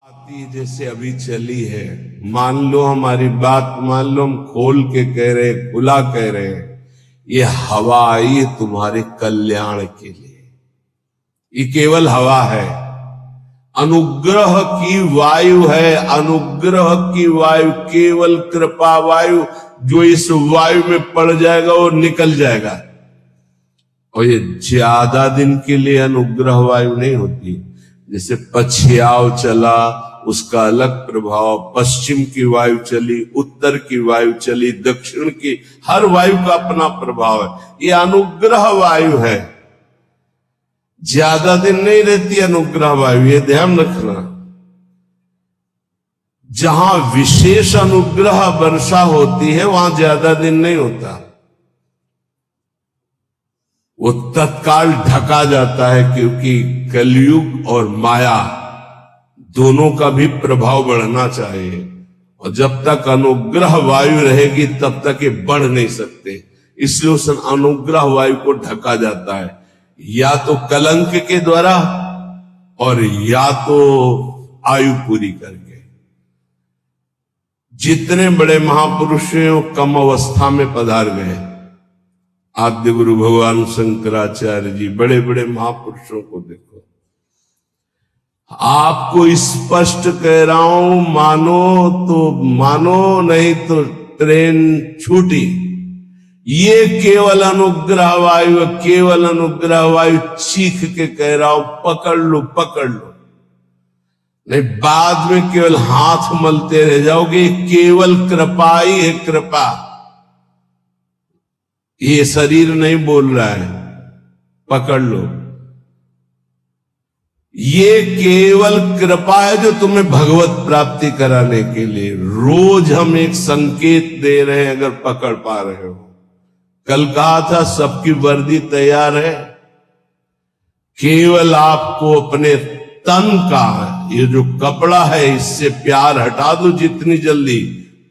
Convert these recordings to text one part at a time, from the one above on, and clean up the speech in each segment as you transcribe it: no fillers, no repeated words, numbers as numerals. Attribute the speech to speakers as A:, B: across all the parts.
A: आती जैसे अभी चली है, मान लो हमारी बात मान लो, हम खोल के कह रहे, खुला कह रहे हैं, ये हवा आई है तुम्हारे कल्याण के लिए। ये केवल हवा है, अनुग्रह की वायु है, अनुग्रह की वायु, केवल कृपा वायु। जो इस वायु में पड़ जाएगा वो निकल जाएगा। और ये ज्यादा दिन के लिए अनुग्रह वायु नहीं होती। जैसे पछियाव चला, उसका अलग प्रभाव, पश्चिम की वायु चली, उत्तर की वायु चली, दक्षिण की, हर वायु का अपना प्रभाव है। ये अनुग्रह वायु है, ज्यादा दिन नहीं रहती अनुग्रह वायु, ये ध्यान रखना। जहां विशेष अनुग्रह वर्षा होती है वहां ज्यादा दिन नहीं होता, वो तत्काल ढका जाता है, क्योंकि कलयुग और माया दोनों का भी प्रभाव बढ़ना चाहिए। और जब तक अनुग्रह वायु रहेगी तब तक ये बढ़ नहीं सकते, इसलिए उस अनुग्रह वायु को ढका जाता है, या तो कलंक के द्वारा और या तो आयु पूरी करके। जितने बड़े महापुरुष हैं वो कम अवस्था में पधार गए। आद्य गुरु भगवान शंकराचार्य जी, बड़े बड़े महापुरुषों को देखो। आपको स्पष्ट कह रहा हूं, मानो तो मानो, नहीं तो ट्रेन छूटी। ये केवल अनुग्रह वायु, केवल अनुग्रह वायु, चीख के कह रहा हूं, पकड़ लो पकड़ लो, नहीं बाद में केवल हाथ मलते रह जाओगे। केवल कृपा ही है, कृपा। ये शरीर नहीं बोल रहा है, पकड़ लो। ये केवल कृपा है जो तुम्हें भगवत प्राप्ति कराने के लिए रोज हम एक संकेत दे रहे हैं, अगर पकड़ पा रहे हो। कल कहा था सबकी वर्दी तैयार है, केवल आपको अपने तन का ये जो कपड़ा है इससे प्यार हटा दो जितनी जल्दी।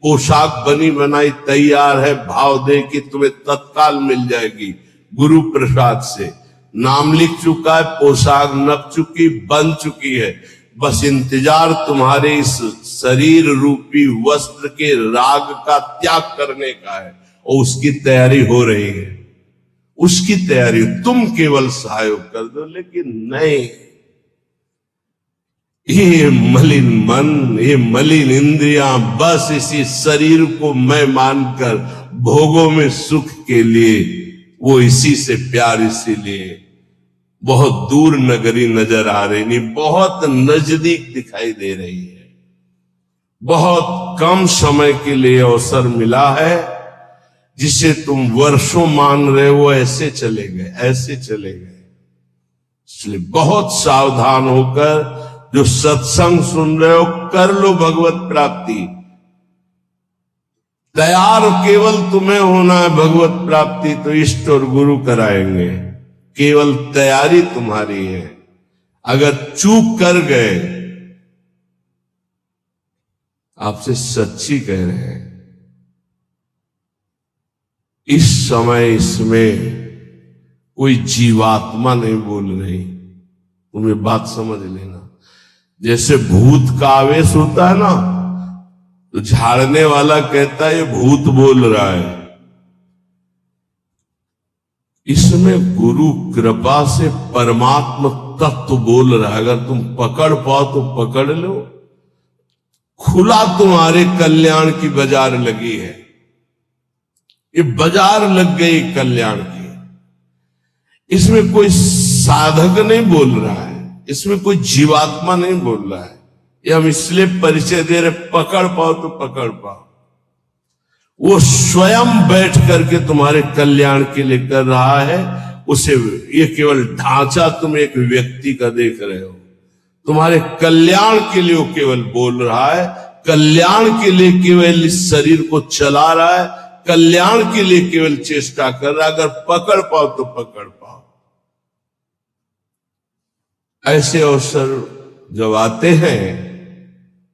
A: पोशाक बनी बनाई तैयार है, भाव दे कि तुम्हें तत्काल मिल जाएगी गुरु प्रसाद से। नाम लिख चुका है, पोशाक नप चुकी, बन चुकी है, बस इंतजार तुम्हारे इस शरीर रूपी वस्त्र के राग का त्याग करने का है, और उसकी तैयारी हो रही है। उसकी तैयारी तुम केवल सहयोग कर दो। लेकिन नहीं, ये मलिन मन, ये मलिन इंद्रियां बस इसी शरीर को मैं मानकर भोगों में सुख के लिए, वो इसी से प्यार, इसीलिए बहुत दूर नगरी नजर आ रही नहीं, बहुत नजदीक दिखाई दे रही है। बहुत कम समय के लिए अवसर मिला है, जिसे तुम वर्षों मान रहे हो, ऐसे चले गए, ऐसे चले गए। इसलिए बहुत सावधान होकर जो सत्संग सुन रहे हो, कर लो भगवत प्राप्ति। तैयार केवल तुम्हें होना है भगवत प्राप्ति, तो इष्ट और गुरु कराएंगे। केवल तैयारी तुम्हारी है। अगर चूक कर गए, आपसे सच्ची कह रहे हैं, इस समय इसमें कोई जीवात्मा नहीं बोल रही। तुम्हें बात समझ लेना। जैसे भूत का आवेश होता है ना, तो झाड़ने वाला कहता है ये भूत बोल रहा है। इसमें गुरु कृपा से परमात्मा तत्व बोल रहा है। अगर तुम पकड़ पाओ तो पकड़ लो। खुला तुम्हारे कल्याण की बाजार लगी है, ये बाजार लग गई कल्याण की। इसमें कोई साधक नहीं बोल रहा है, इसमें कोई जीवात्मा नहीं बोल रहा है। ये हम इसलिए परिचय दे रहे, पकड़ पाओ तो पकड़ पाओ। वो स्वयं बैठ करके तुम्हारे कल्याण के लिए कर रहा है। उसे ये केवल ढांचा तुम एक व्यक्ति का देख रहे हो, तुम्हारे कल्याण के लिए वो केवल बोल रहा है, कल्याण के लिए केवल इस शरीर को चला रहा है, कल्याण के लिए केवल चेष्टा कर रहा है। अगर पकड़ पाओ तो पकड़ पाओ। ऐसे अवसर जब आते हैं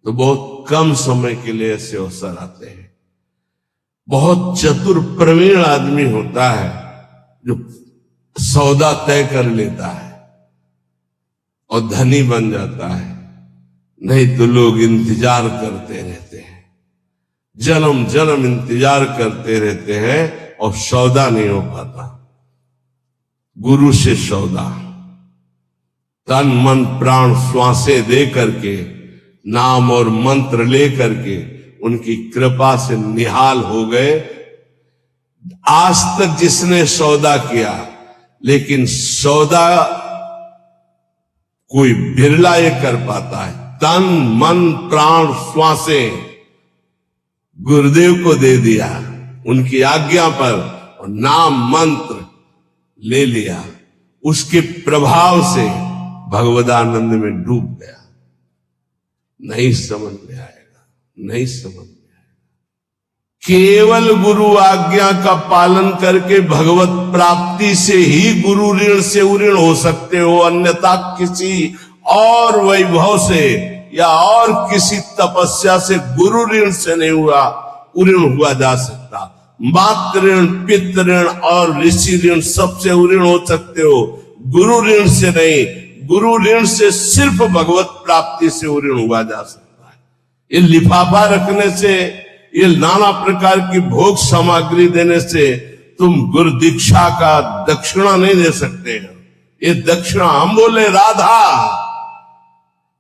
A: तो बहुत कम समय के लिए ऐसे अवसर आते हैं। बहुत चतुर प्रवीण आदमी होता है जो सौदा तय कर लेता है और धनी बन जाता है। नहीं तो लोग इंतजार करते रहते हैं, जन्म जन्म इंतजार करते रहते हैं और सौदा नहीं हो पाता। गुरु से सौदा, तन मन प्राण श्वासें दे करके, नाम और मंत्र ले करके उनकी कृपा से निहाल हो गए। आज तक जिसने सौदा किया, लेकिन सौदा कोई बिरला ये कर पाता है। तन मन प्राण श्वासें गुरुदेव को दे दिया उनकी आज्ञा पर, और नाम मंत्र ले लिया, उसके प्रभाव से भगवदानंद में डूब गया। नहीं समझ में आएगा, नहीं समझ में आएगा। केवल गुरु आज्ञा का पालन करके भगवत प्राप्ति से ही गुरु ऋण से उऋण हो सकते हो, अन्यथा किसी और वैभव से या और किसी तपस्या से गुरु ऋण से नहीं उऋण हुआ जा सकता। मातृ ऋण, पितृ ऋण और ऋषि ऋण सबसे उऋण हो सकते हो, गुरु ऋण से नहीं। गुरु ऋण से सिर्फ भगवत प्राप्ति से उऋण हुआ जा सकता है। ये लिफाफा रखने से, ये नाना प्रकार की भोग सामग्री देने से तुम गुरु दीक्षा का दक्षिणा नहीं दे सकते हो। ये दक्षिणा, हम बोले राधा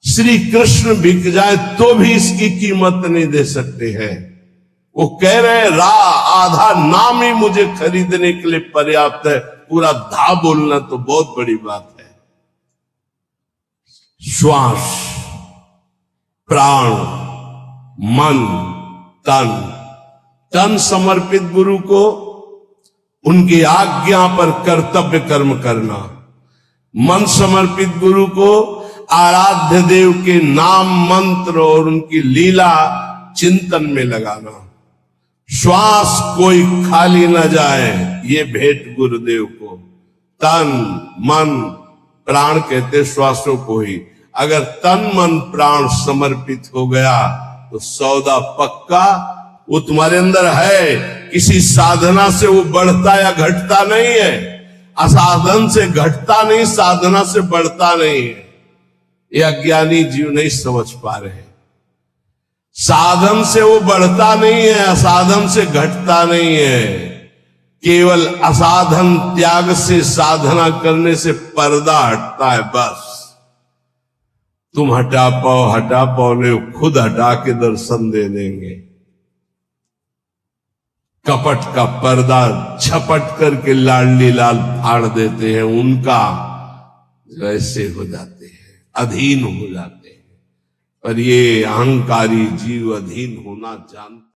A: श्री कृष्ण बिक जाए तो भी इसकी कीमत नहीं दे सकते हैं। वो कह रहे आधा नाम ही मुझे खरीदने के लिए पर्याप्त है, पूरा धा बोलना तो बहुत बड़ी बात है। श्वास, प्राण, मन, तन समर्पित गुरु को, उनकी आज्ञा पर कर्तव्य कर्म करना। मन समर्पित गुरु को आराध्य देव के नाम मंत्र और उनकी लीला चिंतन में लगाना। श्वास कोई खाली न जाए, ये भेंट गुरुदेव को। तन मन प्राण कहते श्वासों को ही। अगर तन मन प्राण समर्पित हो गया तो सौदा पक्का। वो तुम्हारे अंदर है, किसी साधना से वो बढ़ता या घटता नहीं है। असाधन से घटता नहीं, साधना से बढ़ता नहीं है। ये अज्ञानी जीव नहीं समझ पा रहे। साधन से वो बढ़ता नहीं है, असाधन से घटता नहीं है। केवल असाधन त्याग से साधना करने से पर्दा हटता है, बस। तुम हटा पाओ नहीं, खुद हटा के दर्शन दे देंगे। कपट का पर्दा झपट करके लाडली लाल फाड़ देते हैं, उनका वैसे हो जाते हैं, अधीन हो जाते हैं। पर ये अहंकारी जीव अधीन होना जानते